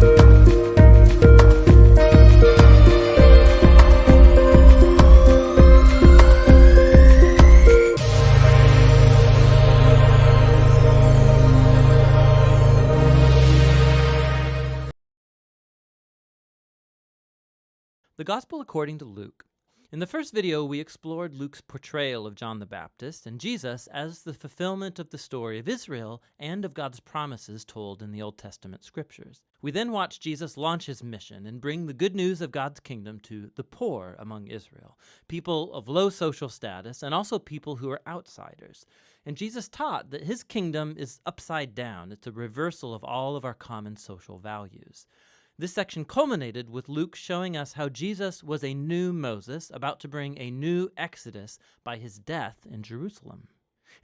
The Gospel according to Luke. In the first video, we explored Luke's portrayal of John the Baptist and Jesus as the fulfillment of the story of Israel and of God's promises told in the Old Testament scriptures. We then watched Jesus launch his mission and bring the good news of God's kingdom to the poor among Israel, people of low social status and also people who are outsiders. And Jesus taught that his kingdom is upside down. It's a reversal of all of our common social values. This section culminated with Luke showing us how Jesus was a new Moses about to bring a new Exodus by his death in Jerusalem.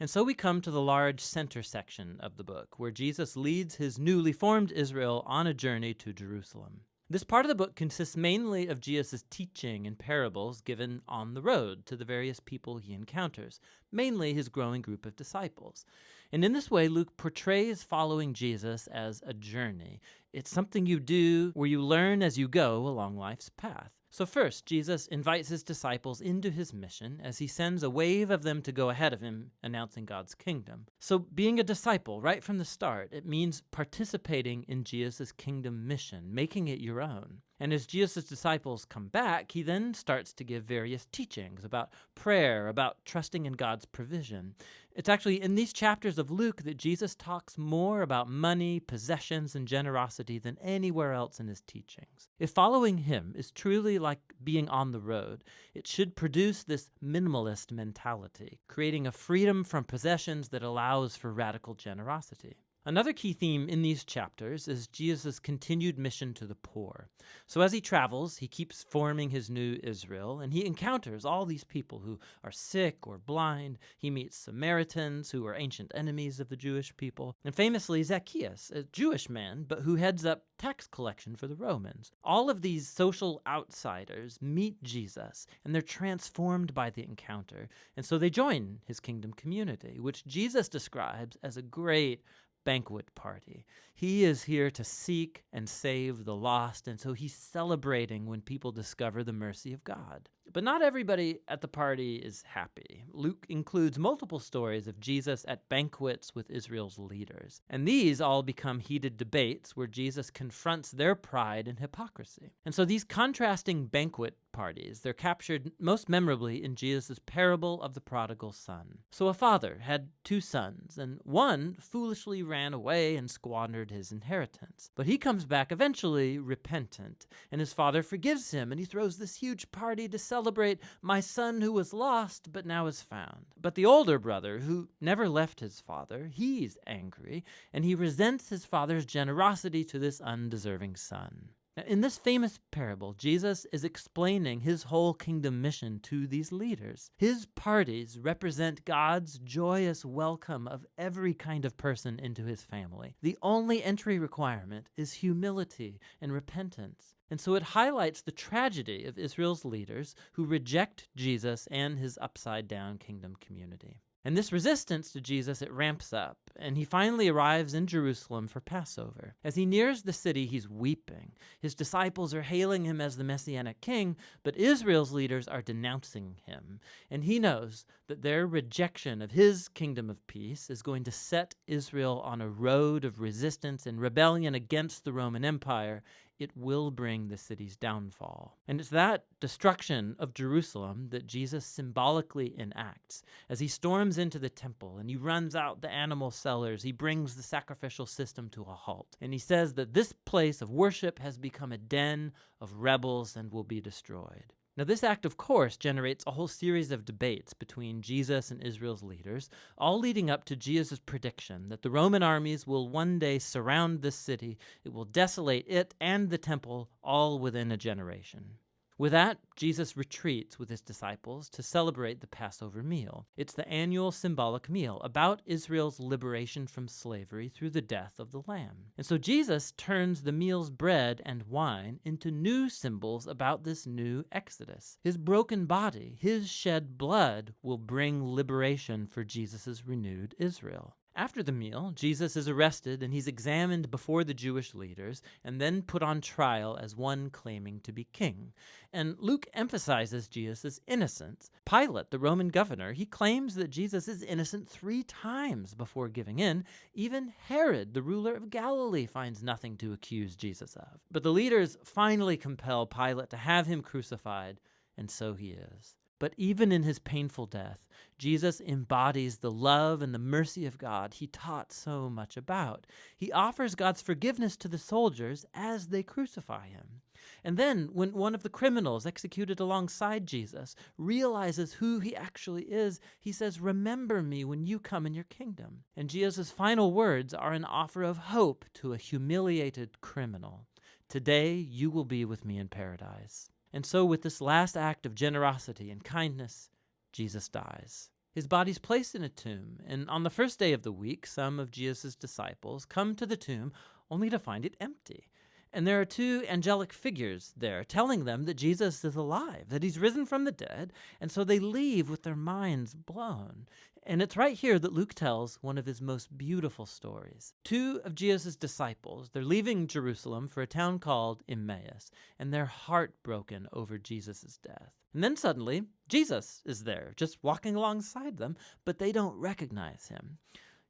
And so we come to the large center section of the book, where Jesus leads his newly formed Israel on a journey to Jerusalem. This part of the book consists mainly of Jesus' teaching and parables given on the road to the various people he encounters, mainly his growing group of disciples. And in this way, Luke portrays following Jesus as a journey. It's something you do where you learn as you go along life's path. So first, Jesus invites his disciples into his mission as he sends a wave of them to go ahead of him, announcing God's kingdom. So being a disciple right from the start, it means participating in Jesus' kingdom mission, making it your own. And as Jesus' disciples come back, he then starts to give various teachings about prayer, about trusting in God's provision. It's actually in these chapters of Luke that Jesus talks more about money, possessions, and generosity than anywhere else in his teachings. If following him is truly like being on the road, it should produce this minimalist mentality, creating a freedom from possessions that allows for radical generosity. Another key theme in these chapters is Jesus' continued mission to the poor. So as he travels, he keeps forming his new Israel, and he encounters all these people who are sick or blind. He meets Samaritans, who are ancient enemies of the Jewish people, and famously Zacchaeus, a Jewish man, but who heads up tax collection for the Romans. All of these social outsiders meet Jesus, and they're transformed by the encounter, and so they join his kingdom community, which Jesus describes as a great banquet party. He is here to seek and save the lost, and so he's celebrating when people discover the mercy of God. But not everybody at the party is happy. Luke includes multiple stories of Jesus at banquets with Israel's leaders, and these all become heated debates where Jesus confronts their pride and hypocrisy. And so these contrasting banquet parties, they're captured most memorably in Jesus' parable of the prodigal son. So a father had two sons, and one foolishly ran away and squandered his inheritance. But he comes back eventually repentant, and his father forgives him, and he throws this huge party to celebrate my son who was lost but now is found. But the older brother, who never left his father, he's angry, and he resents his father's generosity to this undeserving son. Now, in this famous parable, Jesus is explaining his whole kingdom mission to these leaders. His parties represent God's joyous welcome of every kind of person into his family. The only entry requirement is humility and repentance. And so it highlights the tragedy of Israel's leaders who reject Jesus and his upside-down kingdom community. And this resistance to Jesus, it ramps up, and he finally arrives in Jerusalem for Passover. As he nears the city, he's weeping. His disciples are hailing him as the Messianic king, but Israel's leaders are denouncing him. And he knows that their rejection of his kingdom of peace is going to set Israel on a road of resistance and rebellion against the Roman Empire. It will bring the city's downfall. And it's that destruction of Jerusalem that Jesus symbolically enacts. As he storms into the temple and he runs out the animal sellers, he brings the sacrificial system to a halt. And he says that this place of worship has become a den of rebels and will be destroyed. Now, this act, of course, generates a whole series of debates between Jesus and Israel's leaders, all leading up to Jesus' prediction that the Roman armies will one day surround this city. It will desolate it and the temple all within a generation. With that, Jesus retreats with his disciples to celebrate the Passover meal. It's the annual symbolic meal about Israel's liberation from slavery through the death of the Lamb. And so Jesus turns the meal's bread and wine into new symbols about this new Exodus. His broken body, his shed blood will bring liberation for Jesus' renewed Israel. After the meal, Jesus is arrested and he's examined before the Jewish leaders and then put on trial as one claiming to be king. And Luke emphasizes Jesus' innocence. Pilate, the Roman governor, he claims that Jesus is innocent 3 times before giving in. Even Herod, the ruler of Galilee, finds nothing to accuse Jesus of. But the leaders finally compel Pilate to have him crucified, and so he is. But even in his painful death, Jesus embodies the love and the mercy of God he taught so much about. He offers God's forgiveness to the soldiers as they crucify him. And then, when one of the criminals executed alongside Jesus realizes who he actually is, he says, "Remember me when you come in your kingdom." And Jesus' final words are an offer of hope to a humiliated criminal. "Today you will be with me in paradise." And so with this last act of generosity and kindness, Jesus dies. His body's placed in a tomb, and on the first day of the week, some of Jesus' disciples come to the tomb only to find it empty. And there are 2 angelic figures there telling them that Jesus is alive, that he's risen from the dead, and so they leave with their minds blown. And it's right here that Luke tells one of his most beautiful stories. 2 of Jesus' disciples, they're leaving Jerusalem for a town called Emmaus, and they're heartbroken over Jesus' death. And then suddenly, Jesus is there, just walking alongside them, but they don't recognize him.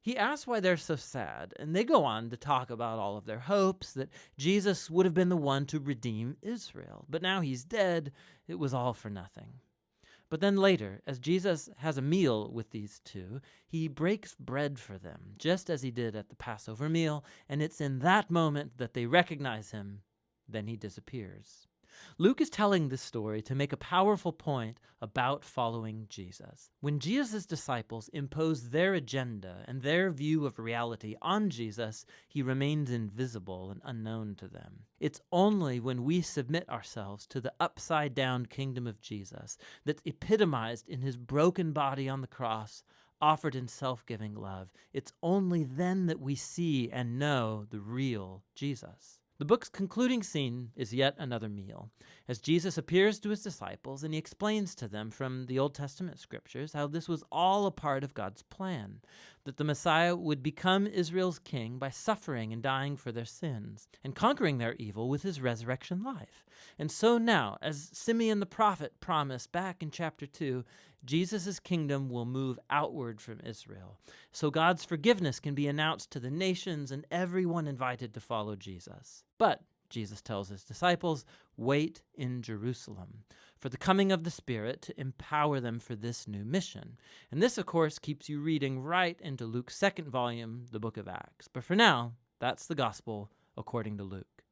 He asks why they're so sad, and they go on to talk about all of their hopes, that Jesus would have been the one to redeem Israel. But now he's dead, it was all for nothing. But then later, as Jesus has a meal with these 2, he breaks bread for them, just as he did at the Passover meal, and it's in that moment that they recognize him. Then he disappears. Luke is telling this story to make a powerful point about following Jesus. When Jesus' disciples impose their agenda and their view of reality on Jesus, he remains invisible and unknown to them. It's only when we submit ourselves to the upside-down kingdom of Jesus that's epitomized in his broken body on the cross, offered in self-giving love. It's only then that we see and know the real Jesus. The book's concluding scene is yet another meal, as Jesus appears to his disciples and he explains to them from the Old Testament scriptures how this was all a part of God's plan, that the Messiah would become Israel's king by suffering and dying for their sins, and conquering their evil with his resurrection life. And so now, as Simeon the prophet promised back in chapter 2, Jesus' kingdom will move outward from Israel, so God's forgiveness can be announced to the nations and everyone invited to follow Jesus. But, Jesus tells his disciples, wait in Jerusalem for the coming of the Spirit to empower them for this new mission. And this, of course, keeps you reading right into Luke's 2nd volume, the book of Acts. But for now, that's the gospel according to Luke.